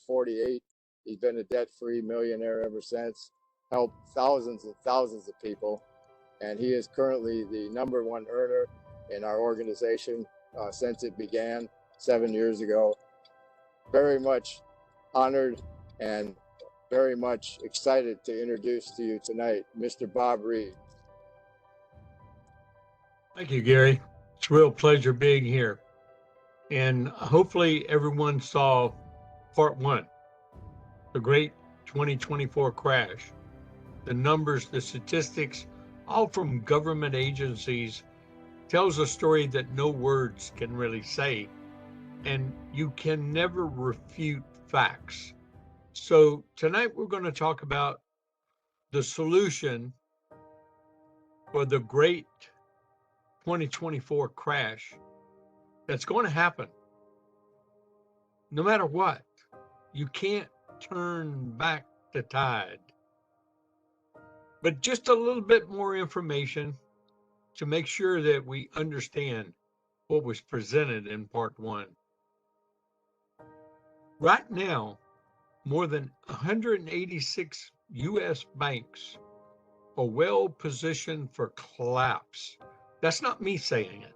48. He's been a debt-free millionaire ever since, helped thousands and thousands of people, and he is currently the #1 earner in our organization since it began 7 years ago. Very much honored and very much excited to introduce to you tonight, Mr. Bob Reid. Thank you, Gary. It's a real pleasure being here. And hopefully everyone saw part one, the great 2024 crash. The numbers, the statistics, all from government agencies, tells a story that no words can really say. And you can never refute facts. So tonight we're going to talk about the solution for the great 2024 crash that's going to happen. No matter what, you can't turn back the tide. But just a little bit more information to make sure that we understand what was presented in part one. Right now, more than 186 U.S. banks are well positioned for collapse. That's not me saying it.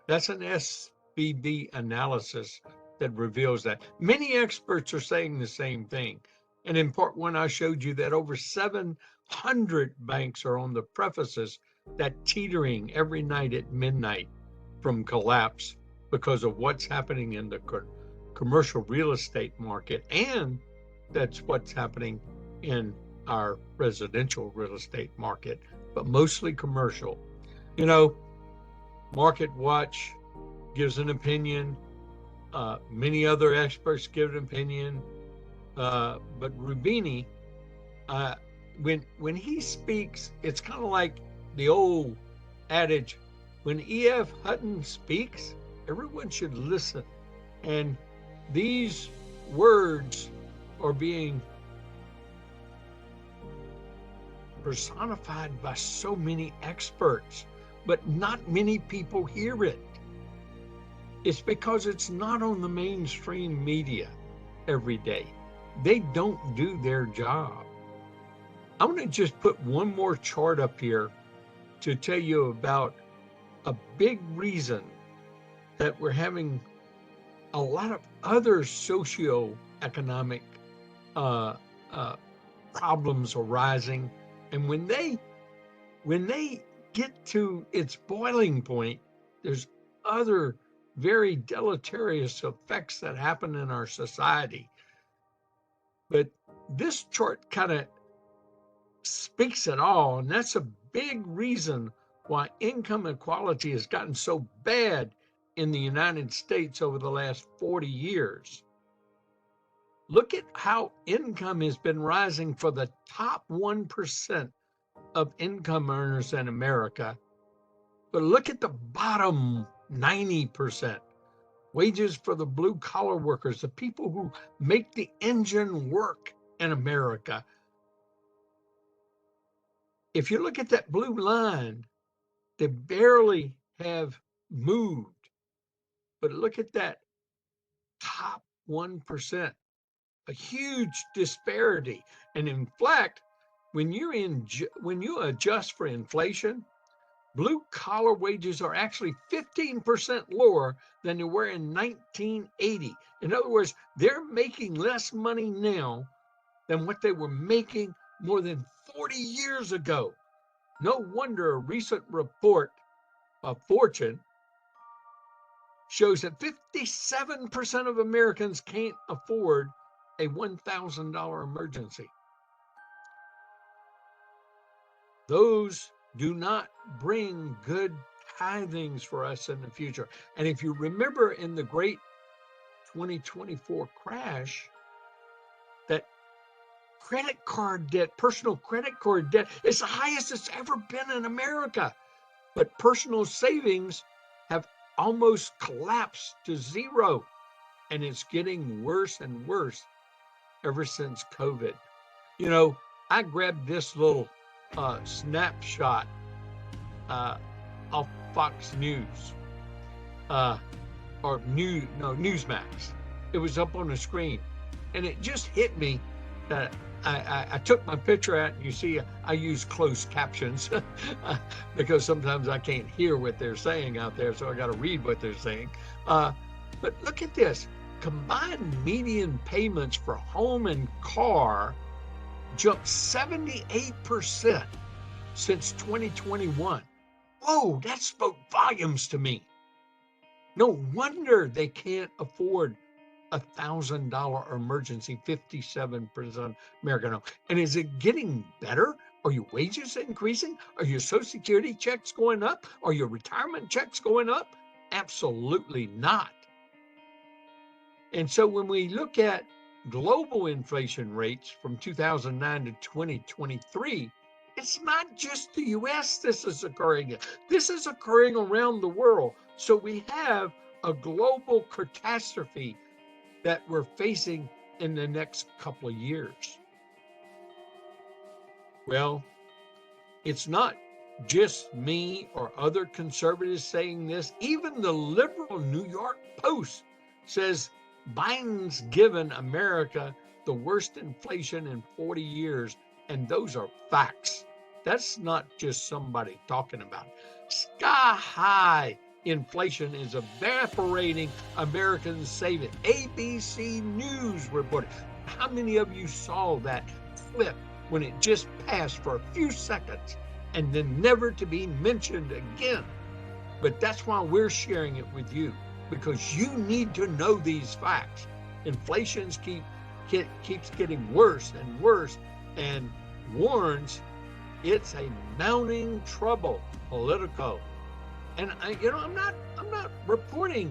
That's an SVB analysis that reveals that. Many experts are saying the same thing. And in part one, I showed you that over 700 banks are on the precipice that teetering every night at midnight from collapse because of what's happening in the commercial real estate market. And that's what's happening in our residential real estate market, but mostly commercial. You know, Market Watch gives an opinion. Many other experts give an opinion. But Rubini, when he speaks, it's kind of like the old adage, when E.F. Hutton speaks, everyone should listen. And these words are being personified by so many experts, but not many people hear it. It's because it's not on the mainstream media every day. They don't do their job. I'm going to just put one more chart up here to tell you about a big reason that we're having a lot of other socioeconomic problems arising. And when they get to its boiling point, there's other very deleterious effects that happen in our society. But this chart kind of speaks it all, and that's a big reason why income inequality has gotten so bad in the United States over the last 40 years. Look at how income has been rising for the top 1% of income earners in America. But look at the bottom 90%. Wages for the blue collar workers, the people who make the engine work in America. If you look at that blue line, they barely have moved. But look at that top 1%, a huge disparity. And in fact, when you adjust for inflation, blue collar wages are actually 15% lower than they were in 1980. In other words, they're making less money now than what they were making more than 40 years ago. No wonder a recent report of Fortune shows that 57% of Americans can't afford a $1,000 emergency. Those do not bring good tidings for us in the future. And if you remember in the great 2024 crash, that credit card debt, personal credit card debt, is the highest it's ever been in America. But personal savings have almost collapsed to zero. And it's getting worse and worse ever since COVID. You know, I grabbed this little snapshot off Fox News or Newsmax. It was up on the screen, And it just hit me that I took my picture out, and you see I use closed captions because sometimes I can't hear what they're saying out there, so I got to read what they're saying. But look at this. Combined median payments for home and car jumped 78% since 2021. Whoa, that spoke volumes to me. No wonder they can't afford $1,000 emergency, 57% American home. And is it getting better? Are your wages increasing? Are your Social Security checks going up? Are your retirement checks going up? Absolutely not. And so when we look at global inflation rates from 2009 to 2023, it's not just the US this is occurring in. This is occurring around the world. So we have a global catastrophe that we're facing in the next couple of years. Well, it's not just me or other conservatives saying this. Even the liberal New York Post says Biden's given America the worst inflation in 40 years, and those are facts. That's not just somebody talking about it. Sky high inflation is evaporating Americans' savings. ABC News reported. How many of you saw that clip when it just passed for a few seconds and then never to be mentioned again? But that's why we're sharing it with you, because you need to know these facts. Inflation keeps getting worse and worse, and warns it's a mounting trouble, Politico. And I'm not reporting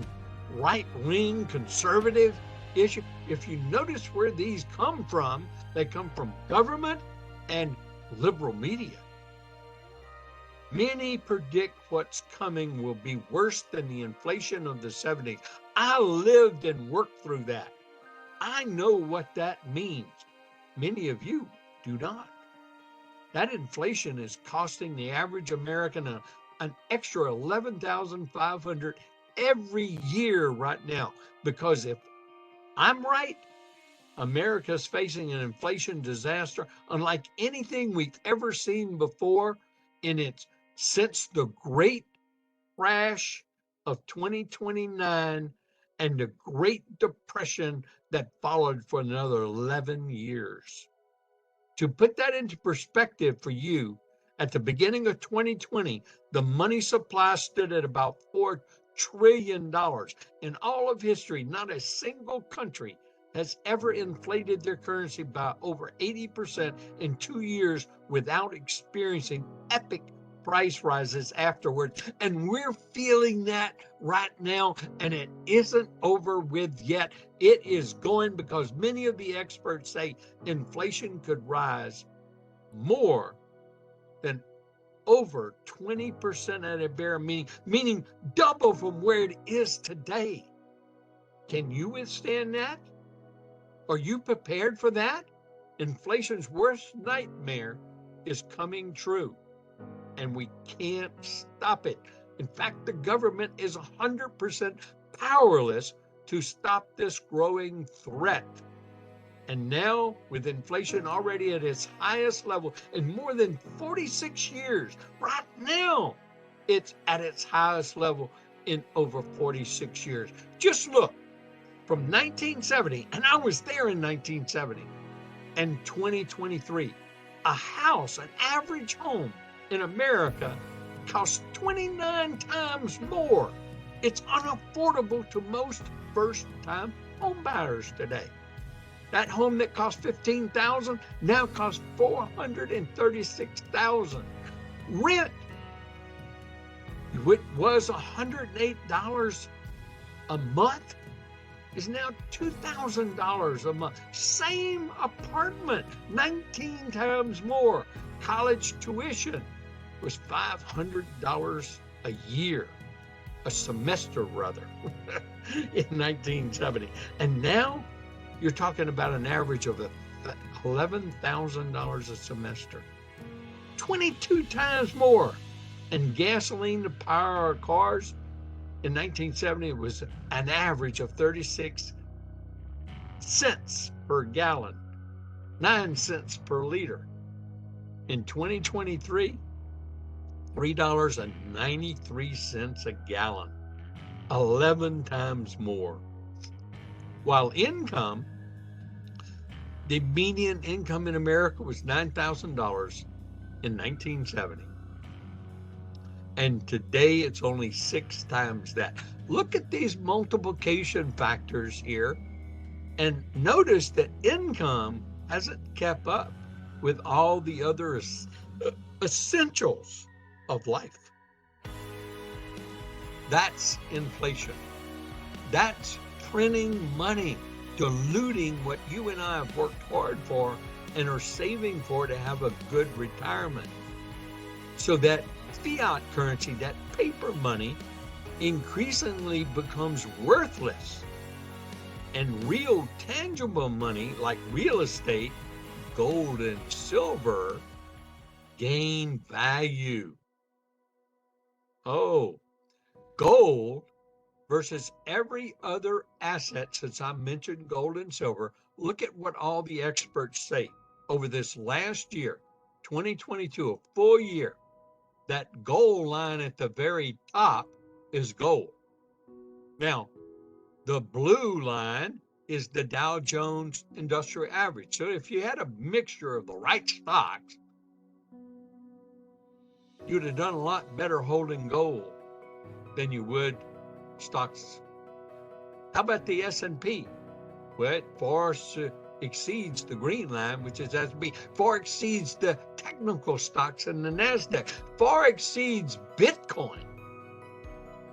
right-wing conservative issue. If you notice where these come from, they come from government and liberal media. Many predict what's coming will be worse than the inflation of the 70s. I lived and worked through that. I know what that means. Many of you do not. That inflation is costing the average American an extra $11,500 every year right now. Because if I'm right, America's facing an inflation disaster unlike anything we've ever seen before since the Great Crash of 2029 and the Great Depression that followed for another 11 years. To put that into perspective for you, at the beginning of 2020, the money supply stood at about $4 trillion. In all of history, not a single country has ever inflated their currency by over 80% in 2 years without experiencing epic price rises afterwards. And we're feeling that right now, and it isn't over with yet. It is going, because many of the experts say inflation could rise more than over 20% at a bare meaning double from where it is today. Can you withstand that? Are you prepared for that? Inflation's worst nightmare is coming true, and we can't stop it. In fact, the government is 100% powerless to stop this growing threat. And now, with inflation already at its highest level in more than 46 years, right now, it's at its highest level in over 46 years. Just look, from 1970, and I was there in 1970, and 2023, a house, an average home in America, costs 29 times more. It's unaffordable to most first-time home buyers today. That home that cost $15,000 now costs $436,000. Rent, which was $108 a month, is now $2,000 a month. Same apartment, 19 times more. College tuition was $500 a year, a semester rather, in 1970. And now you're talking about an average of $11,000 a semester, 22 times more. And gasoline to power our cars in 1970 was an average of 36 cents per gallon, 9 cents per liter. In 2023, $3.93 a gallon, 11 times more. While the median income in America was $9,000 in 1970. And today it's only 6 times that. Look at these multiplication factors here and notice that income hasn't kept up with all the other essentials of life. That's inflation. That's printing money, diluting what you and I have worked hard for and are saving for to have a good retirement. So that fiat currency, that paper money, increasingly becomes worthless. And real tangible money like real estate, gold and silver, gain value. Oh, gold versus every other asset, since I mentioned gold and silver, look at what all the experts say over this last year, 2022, a full year. That gold line at the very top is gold. Now, the blue line is the Dow Jones Industrial Average. So if you had a mixture of the right stocks, you'd have done a lot better holding gold than you would stocks. How about the S&P? Well, it far exceeds the green line, which is S&P, far exceeds the technical stocks in the NASDAQ, far exceeds Bitcoin.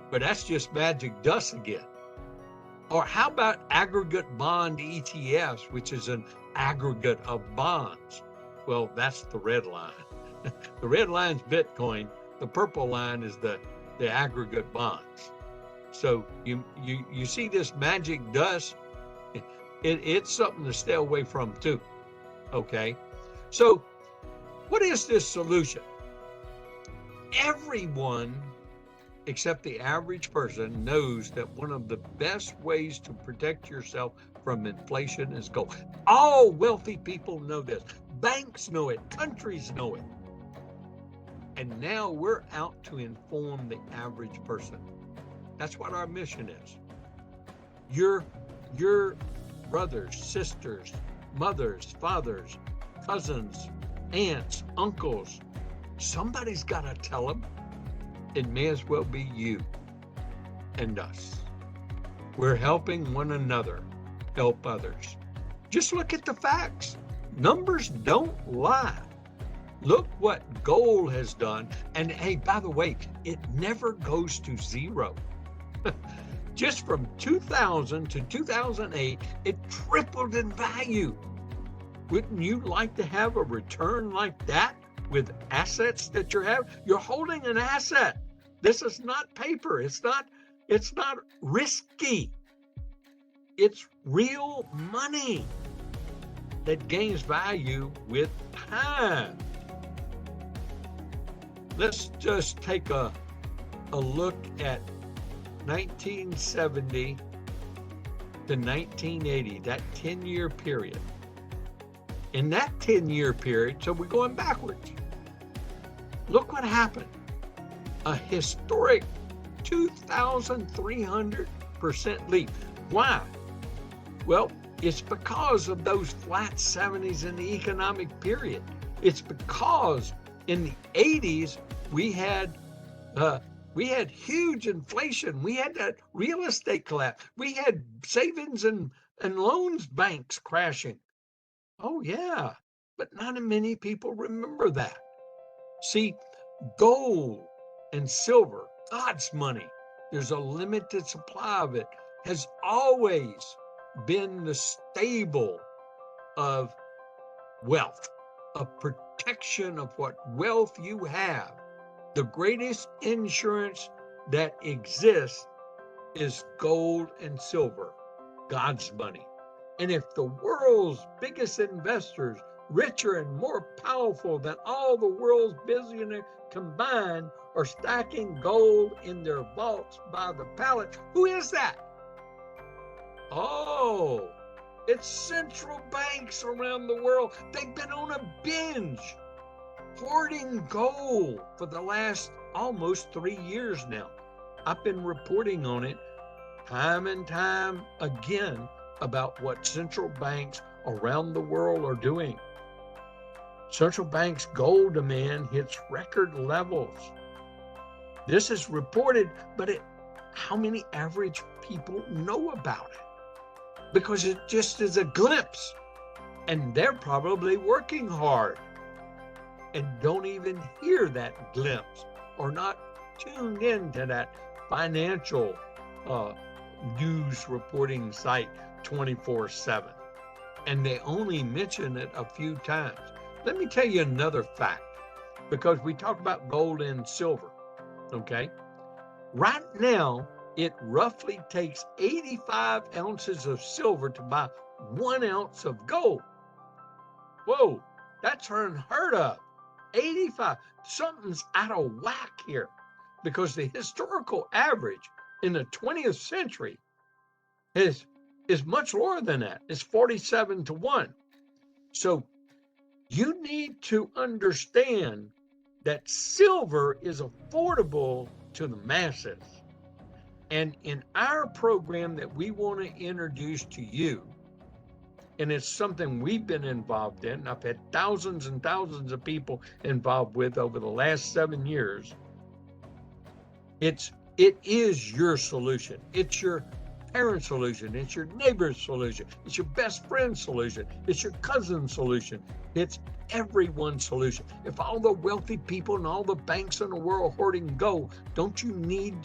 But that's just magic dust again. Or how about aggregate bond ETFs, which is an aggregate of bonds? Well, that's the red line. The red line's Bitcoin. The purple line is the aggregate bonds. So you see this magic dust, it's something to stay away from too, okay? So what is this solution? Everyone except the average person knows that one of the best ways to protect yourself from inflation is gold. All wealthy people know this. Banks know it. Countries know it. And now we're out to inform the average person. That's what our mission is. Your brothers, sisters, mothers, fathers, cousins, aunts, uncles, somebody's got to tell them. It may as well be you and us. We're helping one another help others. Just look at the facts. Numbers don't lie. Look what gold has done. And hey, by the way, it never goes to zero. Just from 2000 to 2008, it tripled in value. Wouldn't you like to have a return like that with assets that you have? You're holding an asset. This is not paper. It's not risky. It's real money that gains value with time. Let's just take a look at 1970 to 1980, that 10-year period. In that 10-year period, so we're going backwards. Look what happened. A historic 2,300% leap. Why? Well, it's because of those flat 70s in the economic period. It's because in the 80s we had huge inflation. We had that real estate collapse. We had savings and loans banks crashing. Oh yeah, but not many people remember that. See, gold and silver, God's money, there's a limited supply of it, has always been the stable of wealth, a protection of what wealth you have. The greatest insurance that exists is gold and silver, God's money. And if the world's biggest investors, richer and more powerful than all the world's billionaires combined, are stacking gold in their vaults by the pallet, who is that? Oh, It's central banks around the world. They've been on a binge hoarding gold for the last almost 3 years now. I've been reporting on it time and time again about what central banks around the world are doing. Central banks' gold demand hits record levels. This is reported, but how many average people know about it? Because it just is a glimpse, and they're probably working hard and don't even hear that glimpse or not tuned into that financial news reporting site 24/7. And they only mention it a few times. Let me tell you another fact, because we talk about gold and silver, okay? Right now, it roughly takes 85 ounces of silver to buy 1 ounce of gold. Whoa, that's unheard of. 85. Something's out of whack here, because the historical average in the 20th century is much lower than that. It's 47-1. So you need to understand that silver is affordable to the masses. And in our program that we want to introduce to you, and it's something we've been involved in, I've had thousands and thousands of people involved with over the last 7 years. It is your solution. It's your parent's solution. It's your neighbor's solution. It's your best friend's solution. It's your cousin's solution. It's everyone's solution. If all the wealthy people and all the banks in the world hoarding gold, don't you need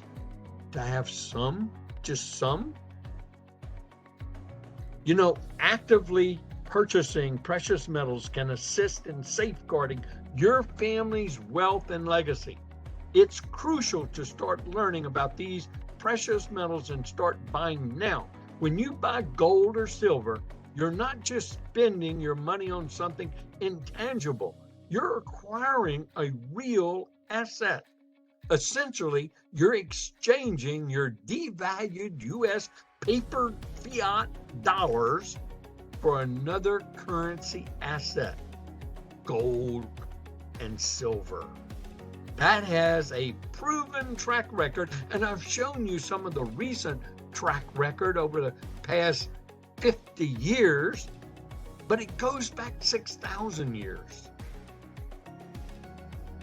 to have some, just some? You know, actively purchasing precious metals can assist in safeguarding your family's wealth and legacy. It's crucial to start learning about these precious metals and start buying now. When you buy gold or silver, you're not just spending your money on something intangible. You're acquiring a real asset. Essentially, you're exchanging your devalued U.S. paper fiat dollars for another currency asset, gold and silver. That has a proven track record, and I've shown you some of the recent track record over the past 50 years, but it goes back 6,000 years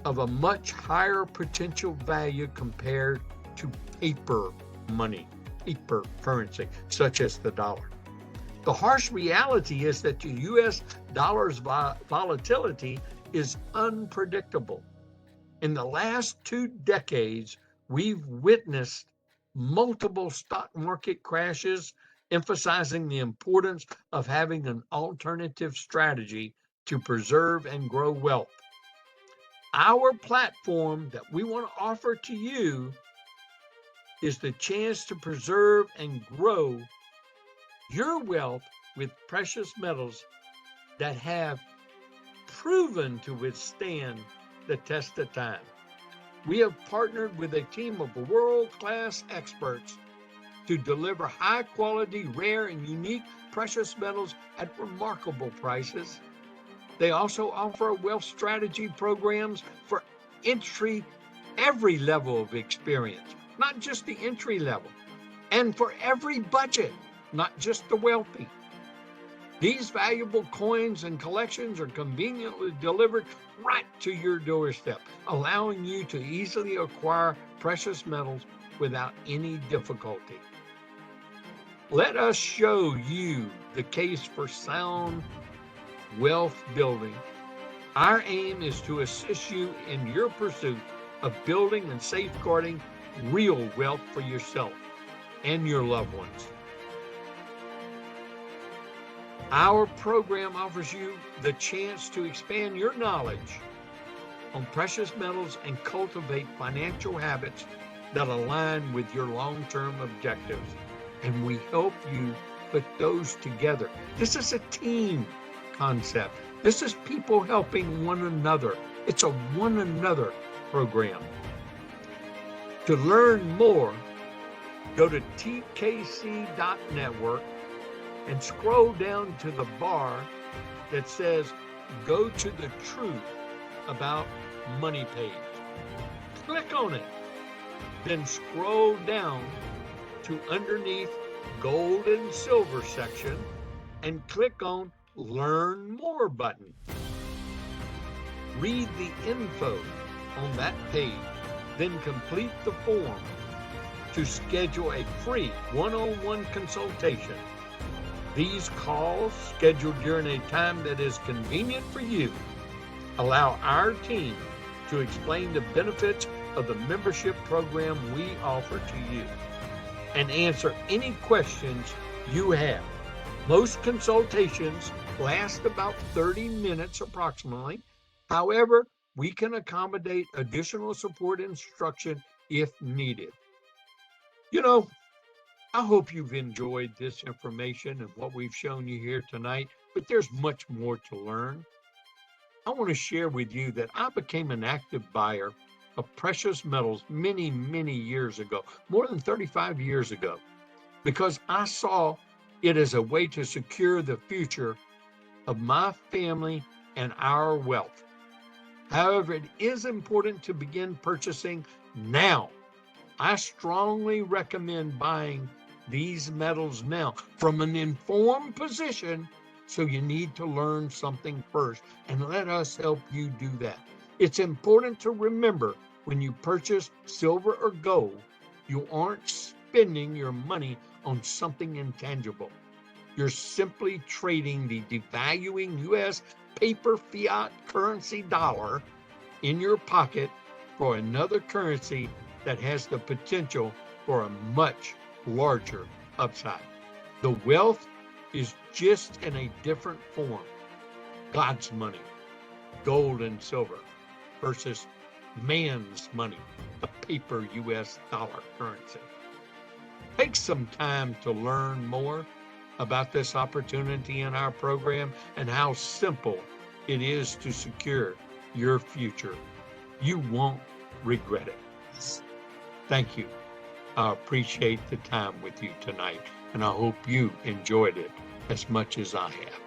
of a much higher potential value compared to paper money, paper currency, such as the dollar. The harsh reality is that the U.S. dollar's volatility is unpredictable. In the last 2 decades, we've witnessed multiple stock market crashes, emphasizing the importance of having an alternative strategy to preserve and grow wealth. Our platform that we want to offer to you is the chance to preserve and grow your wealth with precious metals that have proven to withstand the test of time. We have partnered with a team of world-class experts to deliver high-quality, rare, and unique precious metals at remarkable prices. They also offer wealth strategy programs for every level of experience, not just the entry level, and for every budget, not just the wealthy. These valuable coins and collections are conveniently delivered right to your doorstep, allowing you to easily acquire precious metals without any difficulty. Let us show you the case for sound wealth building. Our aim is to assist you in your pursuit of building and safeguarding real wealth for yourself and your loved ones. Our program offers you the chance to expand your knowledge on precious metals and cultivate financial habits that align with your long-term objectives. And we help you put those together. This is a team concept. This is people helping one another. It's a one another program. To learn more, go to tkc.network and scroll down to the bar that says Go to the Truth About Money page. Click on it. Then scroll down to underneath Gold and Silver section and click on Learn More button. Read the info on that page, then complete the form to schedule a free one-on-one consultation. These calls, scheduled during a time that is convenient for you, allow our team to explain the benefits of the membership program we offer to you and answer any questions you have. Most consultations last about 30 minutes approximately. However, we can accommodate additional support instruction if needed. You know, I hope you've enjoyed this information and what we've shown you here tonight, but there's much more to learn. I want to share with you that I became an active buyer of precious metals many, many years ago, more than 35 years ago, because I saw it as a way to secure the future of my family and our wealth. However, it is important to begin purchasing now. I strongly recommend buying these metals now from an informed position, so you need to learn something first, and let us help you do that. It's important to remember when you purchase silver or gold, you aren't spending your money on something intangible. You're simply trading the devaluing U.S. paper fiat currency dollar in your pocket for another currency that has the potential for a much larger upside. The wealth is just in a different form. God's money, gold and silver, versus man's money, a paper U.S. dollar currency. Take some time to learn more about this opportunity in our program and how simple it is to secure your future. You won't regret it. Thank you. I appreciate the time with you tonight, and I hope you enjoyed it as much as I have.